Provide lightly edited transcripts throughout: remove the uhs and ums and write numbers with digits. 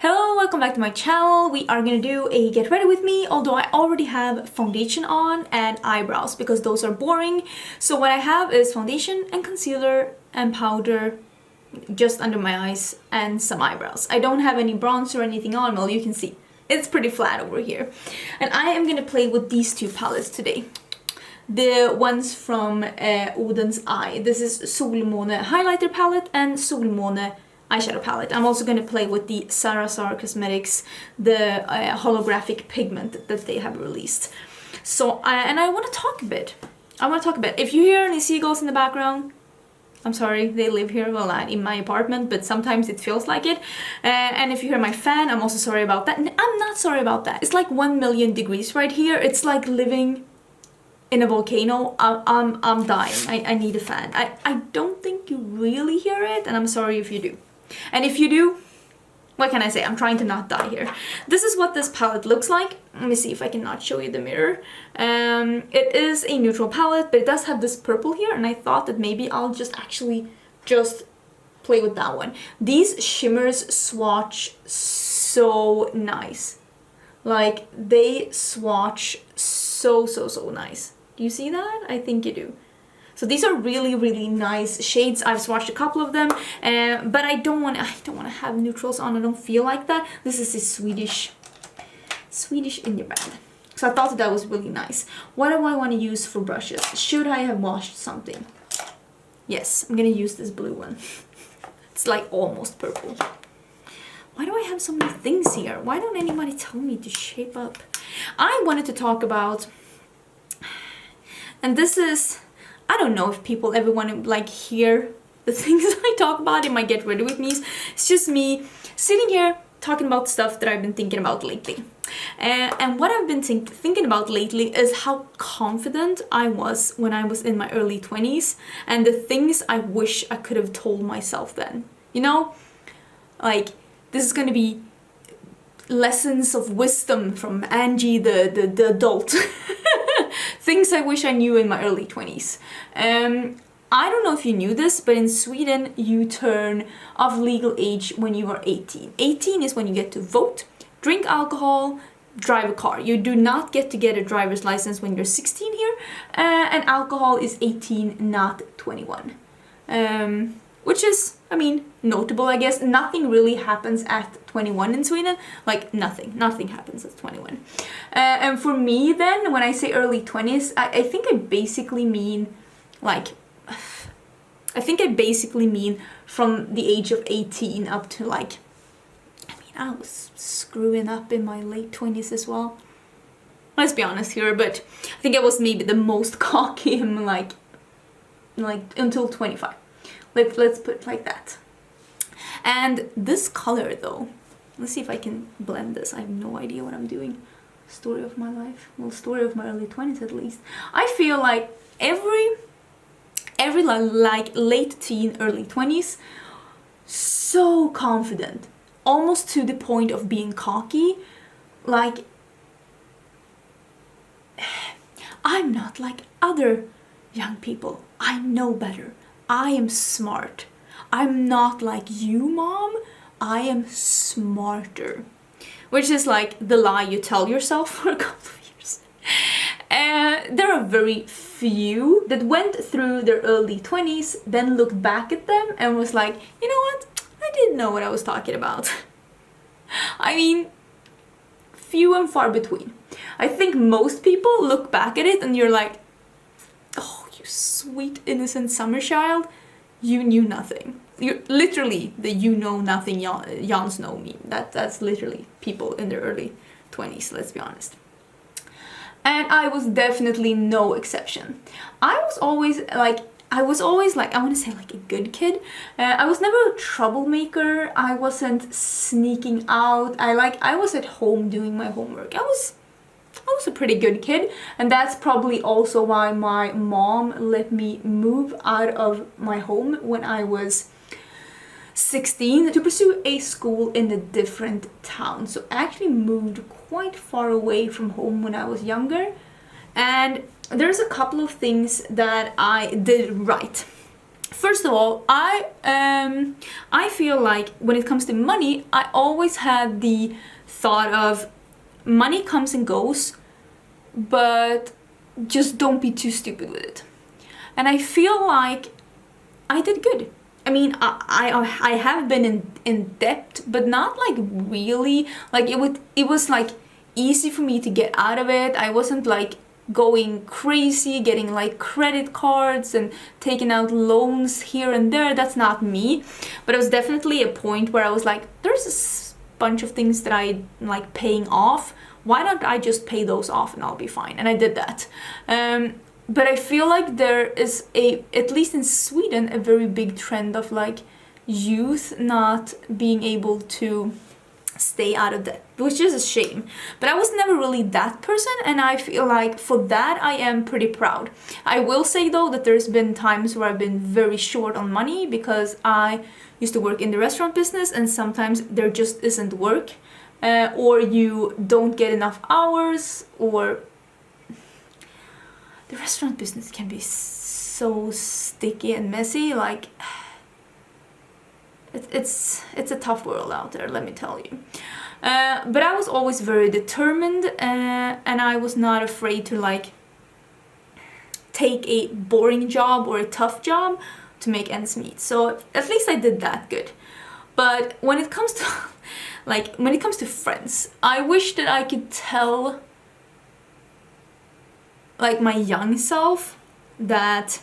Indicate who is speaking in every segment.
Speaker 1: Hello, welcome back to my channel. We are gonna do a get ready with me, although I already have foundation on and eyebrows because those are boring. So what I have is foundation and concealer and powder just under my eyes and some eyebrows. I don't have any bronzer or anything on. Well, you can see it's pretty flat over here. And I am gonna play with these two palettes today. The ones from Odin's Eye. This is Solmåne highlighter palette and Solmåne eyeshadow palette. I'm also going to play with the Sarasar Cosmetics, the holographic pigment that they have released. So, and I want to talk a bit. If you hear any seagulls in the background, I'm sorry, they live here, well, not in my apartment, but sometimes it feels like it. And if you hear my fan, I'm also sorry about that. And I'm not sorry about that. It's like 1 million degrees right here. It's like living in a volcano. I'm dying. I need a fan. I don't think you really hear it, and I'm sorry if you do. And if you do, what can I say? I'm trying to not die here. This is what this palette looks like. Let me see if I can not show you the mirror. It is a neutral palette, but it does have this purple here, and I thought that maybe I'll just play with that one. These shimmers swatch so nice. Like, they swatch so nice. Do you see that? I think you do. So these are really nice shades. I've swatched a couple of them, but I don't want to have neutrals on. I don't feel like that. This is a Swedish indie brand. So I thought that was really nice. What do I want to use for brushes? Should I have washed something? Yes, I'm gonna use this blue one. It's like almost purple. Why do I have so many things here? Why don't anybody tell me to shape up? I wanted to talk about, and this is, I don't know if people ever want to like hear the things I talk about in my Get Ready With Me. It's just me sitting here talking about stuff that I've been thinking about lately. And what I've been thinking about lately is how confident I was when I was in my early 20s and the things I wish I could have told myself then. You know, like, this is gonna be lessons of wisdom from Angie the adult. Things I wish I knew in my early 20s. I don't know if you knew this, but in Sweden you turn of legal age when you are 18. 18 is when you get to vote, drink alcohol, drive a car. You do not get to get a driver's license when you're 16 here, and alcohol is 18, not 21. Which is, I mean, notable, I guess. Nothing really happens at 21 in Sweden. Like, nothing happens at 21. And for me then, when I say early 20s, I think I basically mean, like, from the age of 18 up to, like, I mean, I was screwing up in my late 20s as well. Let's be honest here, but I think I was maybe the most cocky in, like until 25. Let's put it like that. And this color though, let's see if I can blend this. I have no idea what I'm doing. Story of my life. Well, story of my early 20s at least. I feel like every like late teen, early 20s, so confident. Almost to the point of being cocky. Like, I'm not like other young people. I know better. I am smart. I'm not like you, mom. I am smarter. Which is like the lie you tell yourself for a couple of years. There are very few that went through their early 20s, then looked back at them and was like, you know what? I didn't know what I was talking about. I mean, few and far between. I think most people look back at it and you're like, oh, you sweet innocent summer child, you knew nothing. You're literally the you know nothing Jon Snow meme. That's literally people in their early 20s, let's be honest. And I was definitely no exception. I was always like, I want to say like a good kid. I was never a troublemaker. I wasn't sneaking out. I was at home doing my homework. I was a pretty good kid, and that's probably also why my mom let me move out of my home when I was 16 to pursue a school in a different town. So I actually moved quite far away from home when I was younger, and there's a couple of things that I did right. first of all, I feel like when it comes to money, I always had the thought of money comes and goes, but just don't be too stupid with it. And I feel like I did good. I mean, I have been in debt, but not like really. Like it was like easy for me to get out of it. I wasn't like going crazy, getting like credit cards and taking out loans here and there. That's not me. But it was definitely a point where I was like, there's a bunch of things that I like paying off. Why don't I just pay those off and I'll be fine? And I did that. But I feel like there is at least in Sweden, a very big trend of like youth not being able to stay out of debt, which is a shame. But I was never really that person, and I feel like for that I am pretty proud. I will say though that there's been times where I've been very short on money because I used to work in the restaurant business, and sometimes there just isn't work, or you don't get enough hours, or the restaurant business can be so sticky and messy. Like it's a tough world out there, let me tell you. But I was always very determined, and I was not afraid to like take a boring job or a tough job to make ends meet. So at least I did that good. But when it comes to when it comes to friends, I wish that I could tell like my young self that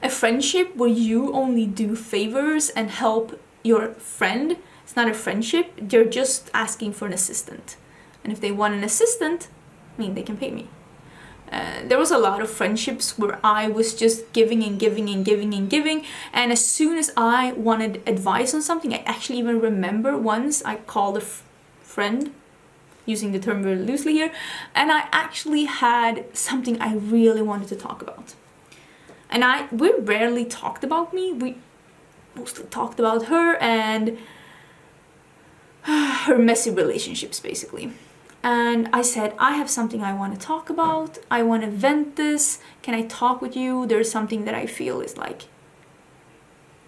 Speaker 1: a friendship where you only do favors and help your friend, it's not a friendship. They're just asking for an assistant, and if they want an assistant, I mean, they can pay me. There was a lot of friendships where I was just giving and giving and giving and giving, and as soon as I wanted advice on something, I actually even remember once I called a friend, using the term very loosely here, and I actually had something I really wanted to talk about. And we rarely talked about me, we mostly talked about her and her messy relationships, basically. And I said, I have something I want to talk about, I want to vent this, can I talk with you? There's something that I feel is like,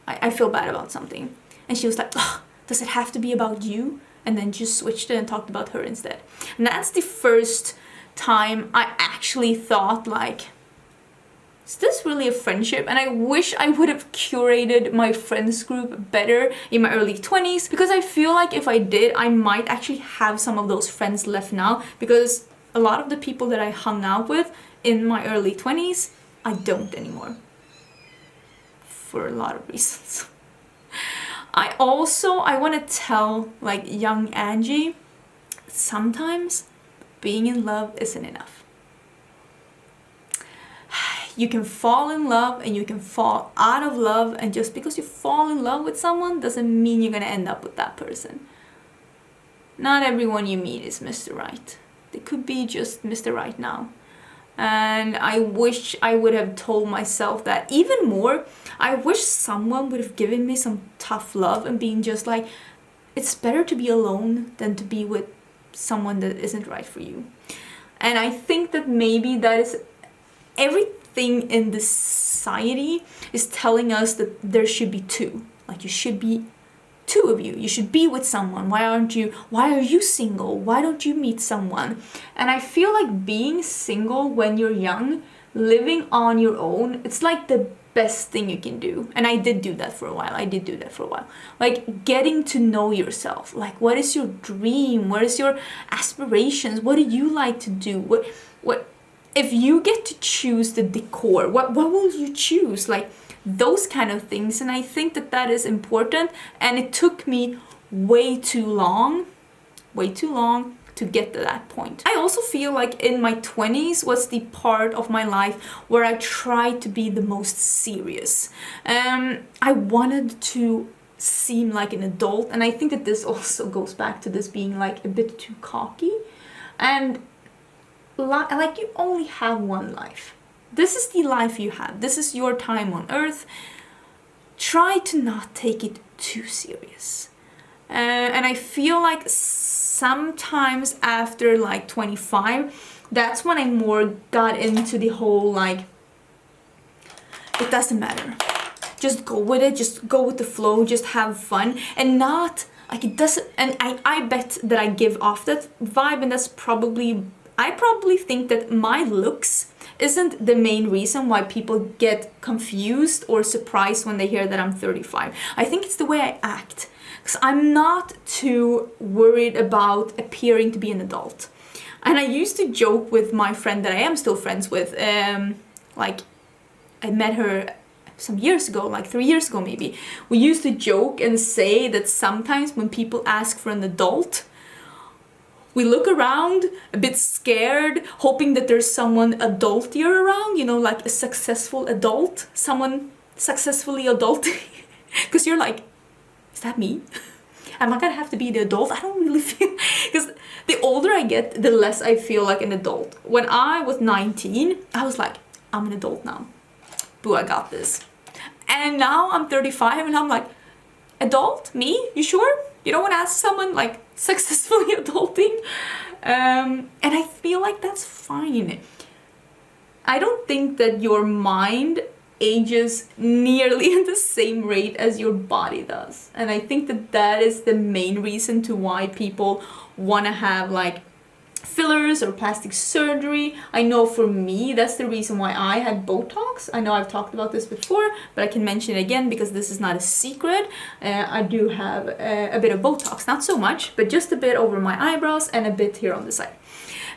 Speaker 1: I feel bad about something. And she was like, oh, does it have to be about you? And then just switched it and talked about her instead. And that's the first time I actually thought like, is this really a friendship? And I wish I would have curated my friends group better in my early 20s, because I feel like if I did, I might actually have some of those friends left now, because a lot of the people that I hung out with in my early 20s, I don't anymore. For a lot of reasons. I want to tell like young Angie, sometimes being in love isn't enough. You can fall in love and you can fall out of love, and just because you fall in love with someone doesn't mean you're gonna end up with that person. Not everyone you meet is Mr. Right. They could be just Mr. Right now. And I wish I would have told myself that even more. I wish someone would have given me some tough love and being just like, it's better to be alone than to be with someone that isn't right for you. And I think that maybe that is everything in this society is telling us that there should be two. Like, you should be two of you. You should be with someone. Why are you single? Why don't you meet someone? And I feel like being single when you're young, living on your own, it's like the best thing you can do. And I did do that for a while. Like, getting to know yourself. Like, what is your dream? What is your aspirations? What do you like to do? What if you get to choose the decor, what will you choose? Like, those kind of things. And I think that that is important, and it took me way too long to get to that point. I also feel like in my 20s was the part of my life where I tried to be the most serious. I wanted to seem like an adult, and I think that this also goes back to this being like a bit too cocky. And like, you only have one life. This is the life you have. This is your time on earth. Try to not take it too serious. And I feel like sometimes after like 25, that's when I more got into the whole like, it doesn't matter. just go with it, just go with the flow, just have fun, and not like it doesn't. And I bet that I give off that vibe, and that's probably, I probably think that my looks isn't the main reason why people get confused or surprised when they hear that I'm 35. I think it's the way I act, because I'm not too worried about appearing to be an adult. And I used to joke with my friend that I am still friends with, like I met her some years ago, like 3 years ago maybe. We used to joke and say that sometimes when people ask for an adult, we look around a bit scared, hoping that there's someone adultier around, you know, like a successful adult, someone successfully adulting. Because you're like, is that me? Am I gonna have to be the adult? I don't really feel, because the older I get, the less I feel like an adult. When I was 19, I was like, I'm an adult now. Boo, I got this. And now I'm 35 and I'm like, adult? Me? You sure? You don't want to ask someone like successfully adulting? And I feel like that's fine. I don't think that your mind ages nearly at the same rate as your body does. And I think that that is the main reason to why people want to have like fillers or plastic surgery. I know for me, that's the reason why I had Botox. I know I've talked about this before, but I can mention it again because this is not a secret. I do have a bit of Botox, not so much, but just a bit over my eyebrows and a bit here on the side.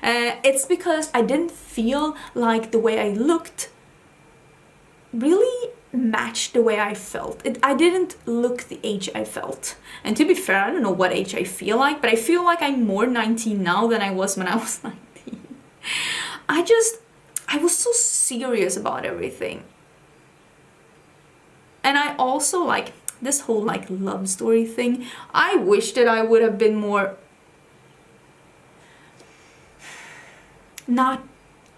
Speaker 1: It's because I didn't feel like the way I looked really matched the way I felt. I didn't look the age I felt. And to be fair, I don't know what age I feel like, but I feel like I'm more 19 now than I was when I was 19. I was so serious about everything. And I also like this whole like love story thing. I wish that I would have been more not.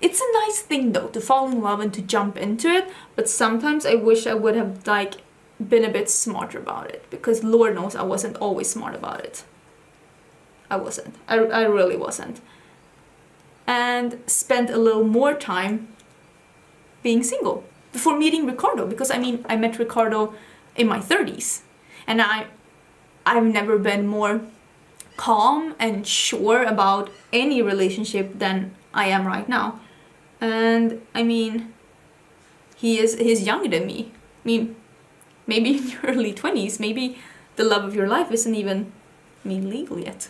Speaker 1: It's a nice thing though to fall in love and to jump into it, but sometimes I wish I would have like been a bit smarter about it, because Lord knows I wasn't always smart about it. I wasn't. I really wasn't. And spent a little more time being single before meeting Ricardo, because I mean I met Ricardo in my 30s, and I've never been more calm and sure about any relationship than I am right now. And I mean, he's younger than me. I mean, maybe in your early 20s, maybe the love of your life isn't even, I mean, legal yet.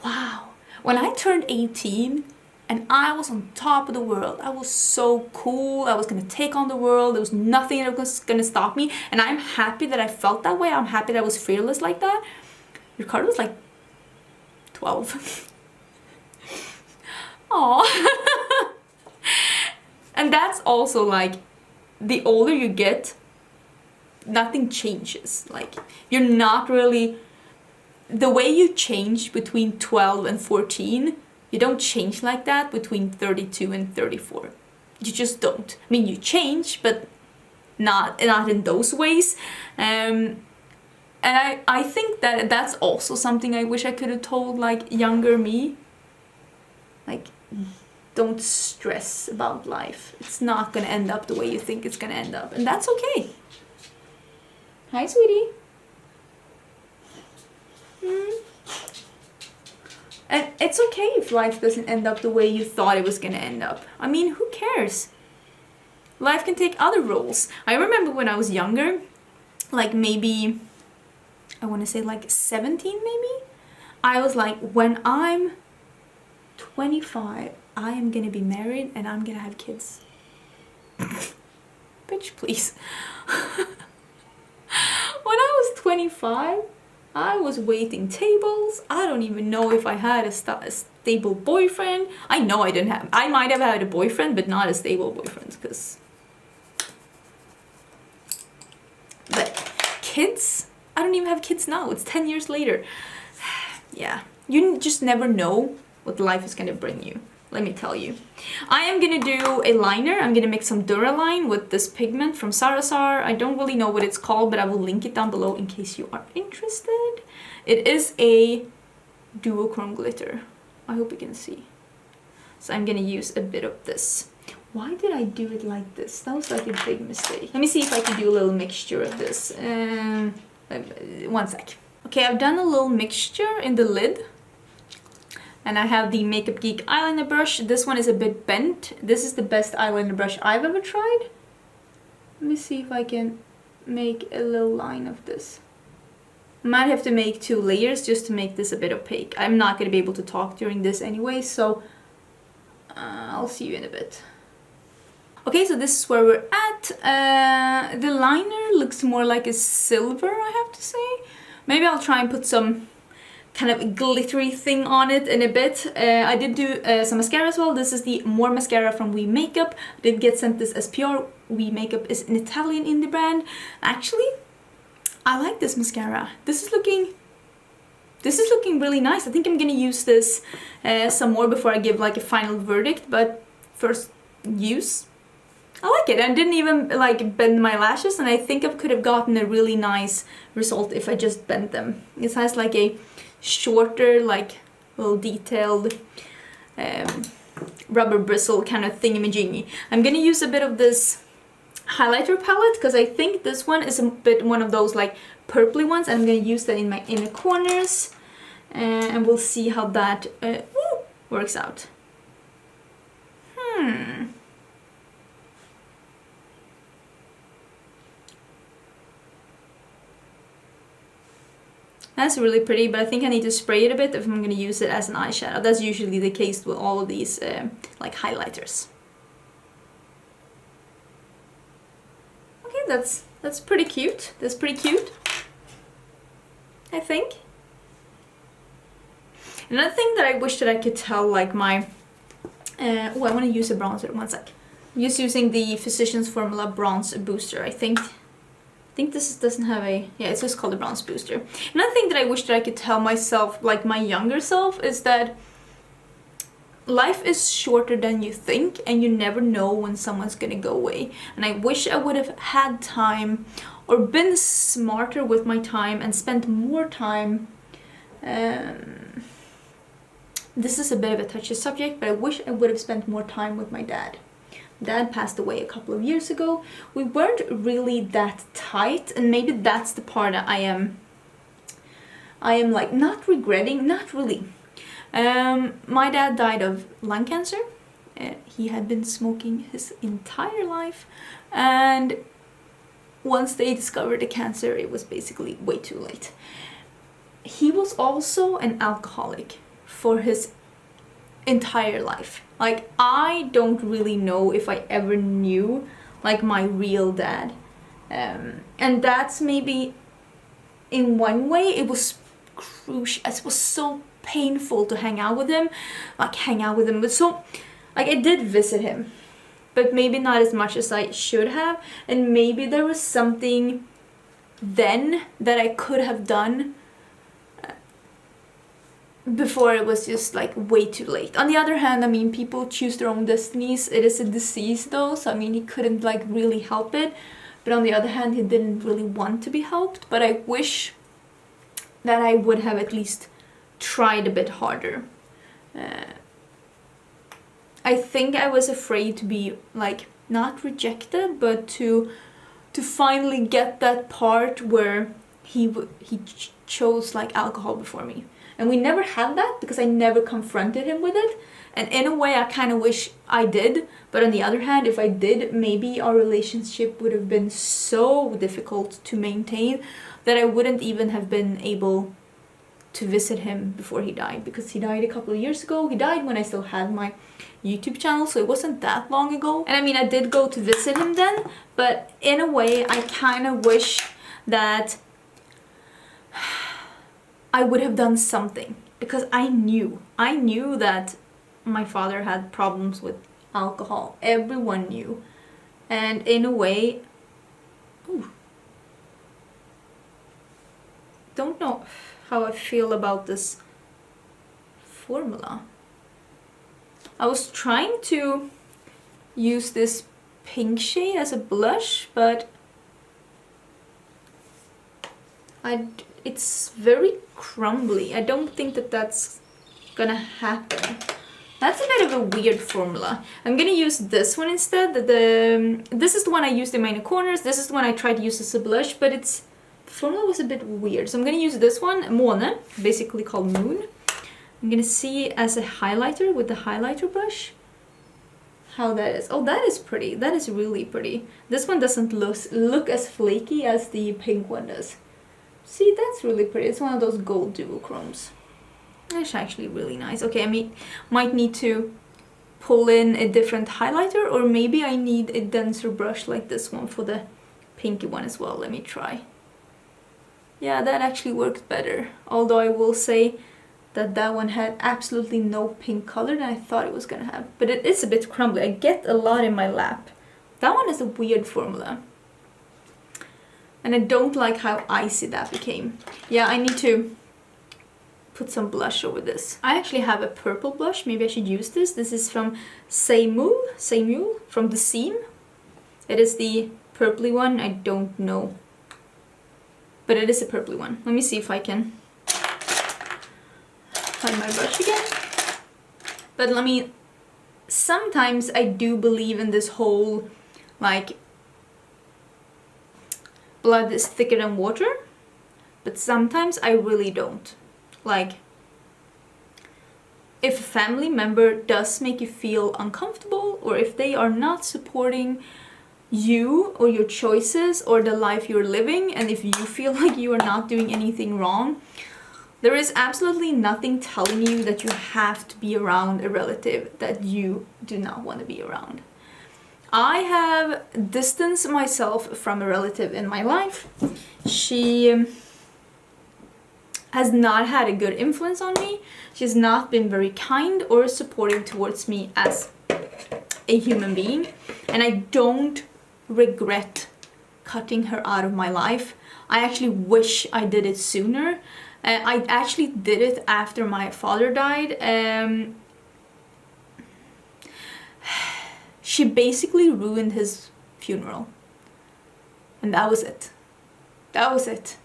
Speaker 1: Wow. When I turned 18 and I was on top of the world, I was so cool. I was gonna take on the world. There was nothing that was gonna stop me. And I'm happy that I felt that way. I'm happy that I was fearless like that. Ricardo was like 12. Aww. And that's also like, the older you get, nothing changes. Like, you're not really, the way you change between 12 and 14, you don't change like that between 32 and 34. You just don't. I mean, you change, but not in those ways. And I think that that's also something I wish I could have told like younger me. Like, don't stress about life. It's not gonna end up the way you think it's gonna end up, and that's okay. Hi, sweetie. And it's okay if life doesn't end up the way you thought it was gonna end up. I mean, who cares? Life can take other roles. I remember when I was younger, like maybe, I wanna say like 17 maybe, I was like, when I'm 25, I am gonna be married and I'm gonna have kids. Bitch, please. When I was 25, I was waiting tables. I don't even know if I had a stable boyfriend. I know I didn't have. I might have had a boyfriend, but not a stable boyfriend, because. But kids? I don't even have kids now. It's 10 years later. Yeah, you just never know what life is gonna bring you. Let me tell you. I am gonna do a liner. I'm gonna make some Duraline with this pigment from Sarasar. I don't really know what it's called, but I will link it down below in case you are interested. It is a duochrome glitter. I hope you can see. So I'm gonna use a bit of this. Why did I do it like this? That was like a big mistake. Let me see if I can do a little mixture of this. One sec. Okay, I've done a little mixture in the lid. And I have the Makeup Geek eyeliner brush. This one is a bit bent. This is the best eyeliner brush I've ever tried. Let me see if I can make a little line of this. Might have to make 2 layers just to make this a bit opaque. I'm not going to be able to talk during this anyway, so I'll see you in a bit. Okay, so this is where we're at. The liner looks more like a silver, I have to say. Maybe I'll try and put some kind of glittery thing on it in a bit. I did do some mascara as well. This is the More mascara from We Makeup. I did get sent this as PR. We Makeup is an Italian indie brand. Actually, I like this mascara. This is looking really nice. I think I'm gonna use this some more before I give like a final verdict, but first use. I like it. I didn't even like bend my lashes, and I think I could have gotten a really nice result if I just bent them. It has like a shorter, like little detailed rubber bristle kind of thingamajiggy. I'm gonna use a bit of this highlighter palette because I think this one is a bit one of those like purpley ones, and I'm gonna use that in my inner corners, and we'll see how that works out. That's really pretty, but I think I need to spray it a bit if I'm going to use it as an eyeshadow. That's usually the case with all of these like highlighters. Okay, that's pretty cute. That's pretty cute, I think. Another thing that I wish that I could tell, like my I want to use a bronzer. One sec. I'm just using the Physicians Formula Bronze Booster. I think this doesn't have a... yeah, it's just called the Bronze Booster. Another thing that I wish that I could tell myself, like my younger self, is that life is shorter than you think, and you never know when someone's gonna go away. And I wish I would have had time or been smarter with my time and spent more time... this is a bit of a touchy subject, but I wish I would have spent more time with my dad. Dad passed away a couple of years ago. We weren't really that tight, and maybe that's the part that I am like not regretting, not really. My dad died of lung cancer. He had been smoking his entire life, and once they discovered the cancer, it was basically way too late. He was also an alcoholic for his entire life. Like, I don't really know if I ever knew like my real dad, and that's maybe in one way it was crucial. It was so painful to hang out with him, but so like I did visit him, but maybe not as much as I should have, and maybe there was something then that I could have done before it was just like way too late. On the other hand, I mean, people choose their own destinies. It is a disease though, so I mean, he couldn't like really help it, but on the other hand, he didn't really want to be helped. But I wish that I would have at least tried a bit harder. I think I was afraid to be like not rejected, but to finally get that part where he chose like alcohol before me. And we never had that because I never confronted him with it. And in a way, I kind of wish I did. But on the other hand, if I did, maybe our relationship would have been so difficult to maintain that I wouldn't even have been able to visit him before he died. Because he died a couple of years ago. He died when I still had my YouTube channel, so it wasn't that long ago. And I mean, I did go to visit him then. But in a way, I kind of wish that I would have done something, because I knew that my father had problems with alcohol. Everyone knew. And in a way, don't know how I feel about this formula. I was trying to use this pink shade as a blush, but it's very crumbly. I don't think that that's gonna happen. That's a bit of a weird formula. I'm gonna use this one instead. This is the one I used in my inner corners. This is the one I tried to use as a blush, but the formula was a bit weird. So I'm gonna use this one, Måne, basically called Moon. I'm gonna see as a highlighter with the highlighter brush how that is. Oh, that is pretty. That is really pretty. This one doesn't look as flaky as the pink one does. See, that's really pretty. It's one of those gold duochromes. That's actually really nice. Okay, I might need to pull in a different highlighter, or maybe I need a denser brush like this one for the pinky one as well. Let me try. Yeah, that actually works better. Although I will say that one had absolutely no pink color than I thought it was gonna have. But it is a bit crumbly. I get a lot in my lap. That one is a weird formula. And I don't like how icy that became. Yeah, I need to put some blush over this. I actually have a purple blush. Maybe I should use this. This is from Seimul from the Seam. It is the purpley one. I don't know. But it is a purpley one. Let me see if I can find my brush again. But sometimes I do believe in this whole, like, blood is thicker than water. But sometimes I really don't. Like, if a family member does make you feel uncomfortable, or if they are not supporting you or your choices or the life you're living, and if you feel like you are not doing anything wrong, there is absolutely nothing telling you that you have to be around a relative that you do not want to be around. I have distanced myself from a relative in my life. She has not had a good influence on me. She's not been very kind or supportive towards me as a human being. And I don't regret cutting her out of my life. I actually wish I did it sooner. I actually did it after my father died. She basically ruined his funeral. And that was it. That was it.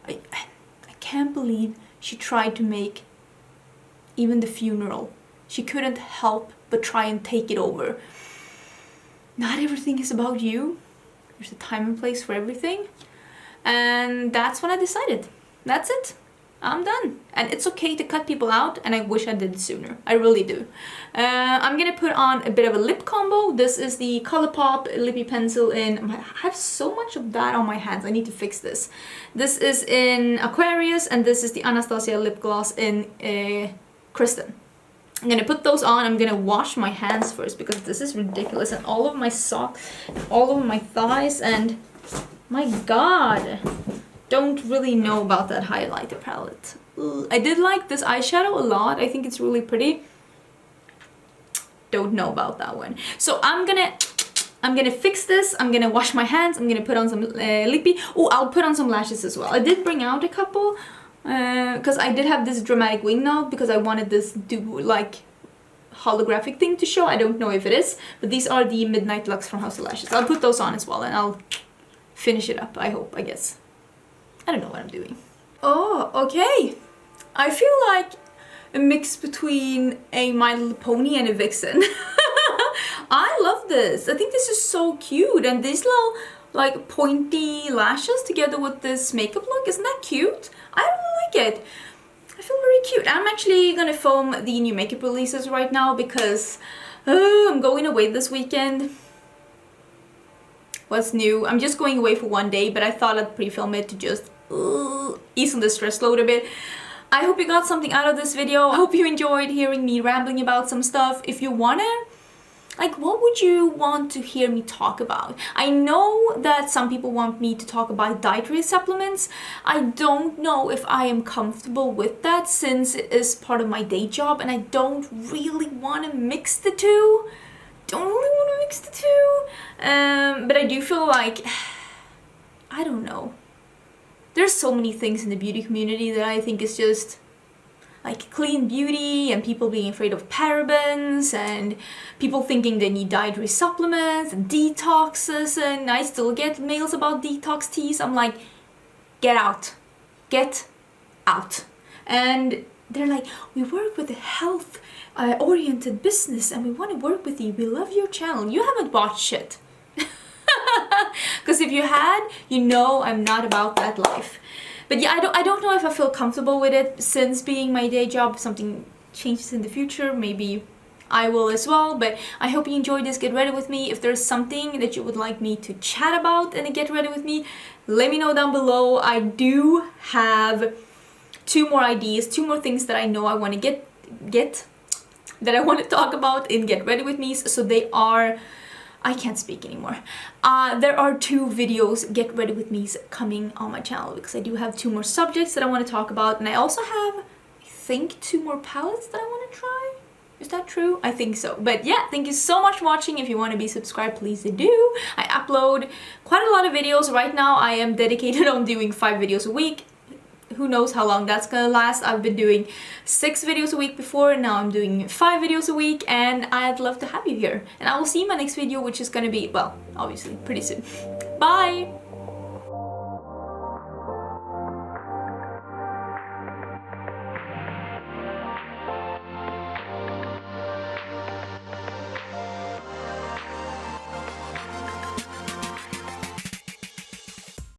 Speaker 1: I can't believe she tried to make even the funeral. She couldn't help but try and take it over. Not everything is about you. There's a time and place for everything. And that's when I decided. That's it. I'm done. And it's okay to cut people out, and I wish I did it sooner. I really do. I'm gonna put on a bit of a lip combo. This is the Colourpop Lippy Pencil in... I have so much of that on my hands. I need to fix this. This is in Aquarius, and this is the Anastasia lip gloss in Kristen. I'm gonna put those on. I'm gonna wash my hands first because this is ridiculous. And all of my socks, all over my thighs, and my god. Don't really know about that highlighter palette. I did like this eyeshadow a lot. I think it's really pretty. Don't know about that one. So I'm gonna fix this. I'm gonna wash my hands. I'm gonna put on some lippy. Oh, I'll put on some lashes as well. I did bring out a couple because I did have this dramatic wing knob because I wanted this like holographic thing to show. I don't know if it is, but these are the Midnight Luxe from House of Lashes. I'll put those on as well, and I'll finish it up. I hope. I guess. I don't know what I'm doing. Oh, okay. I feel like a mix between a My Little Pony and a Vixen. I love this. I think this is so cute. And these little like pointy lashes together with this makeup look, isn't that cute? I really like it. I feel very cute. I'm actually gonna film the new makeup releases right now because I'm going away this weekend. What's new? I'm just going away for one day, but I thought I'd pre-film it to just ease on the stress load a bit. I hope you got something out of this video. I hope you enjoyed hearing me rambling about some stuff. If you wanna, like, what would you want to hear me talk about? I know that some people want me to talk about dietary supplements. I don't know if I am comfortable with that since it is part of my day job and I don't really want to mix the two. But I do feel like, I don't know. There's so many things in the beauty community that I think is just like clean beauty and people being afraid of parabens and people thinking they need dietary supplements and detoxes, and I still get mails about detox teas. I'm like, get out. Get out. And they're like, we work with a health oriented business and we want to work with you. We love your channel. You haven't watched shit. Because if you had, you know I'm not about that life. But yeah, I don't know if I feel comfortable with it since being my day job. If something changes in the future, maybe I will as well. But I hope you enjoyed this Get Ready With Me. If there's something that you would like me to chat about in a Get Ready With Me, let me know down below. I do have 2 more ideas, 2 more things that I know I want to that I want to talk about in Get Ready With Me. So they are, I can't speak anymore. There are 2 videos, Get Ready With Me's, coming on my channel because I do have 2 more subjects that I want to talk about, and I also have, I think, 2 more palettes that I want to try. Is that true? I think so. But yeah, thank you so much for watching. If you want to be subscribed, please do. I upload quite a lot of videos. Right now I am dedicated on doing 5 videos a week. Who knows how long that's gonna last. I've been doing 6 videos a week before, now I'm doing 5 videos a week, and I'd love to have you here. And I will see you in my next video, which is gonna be, well, obviously pretty soon. Bye!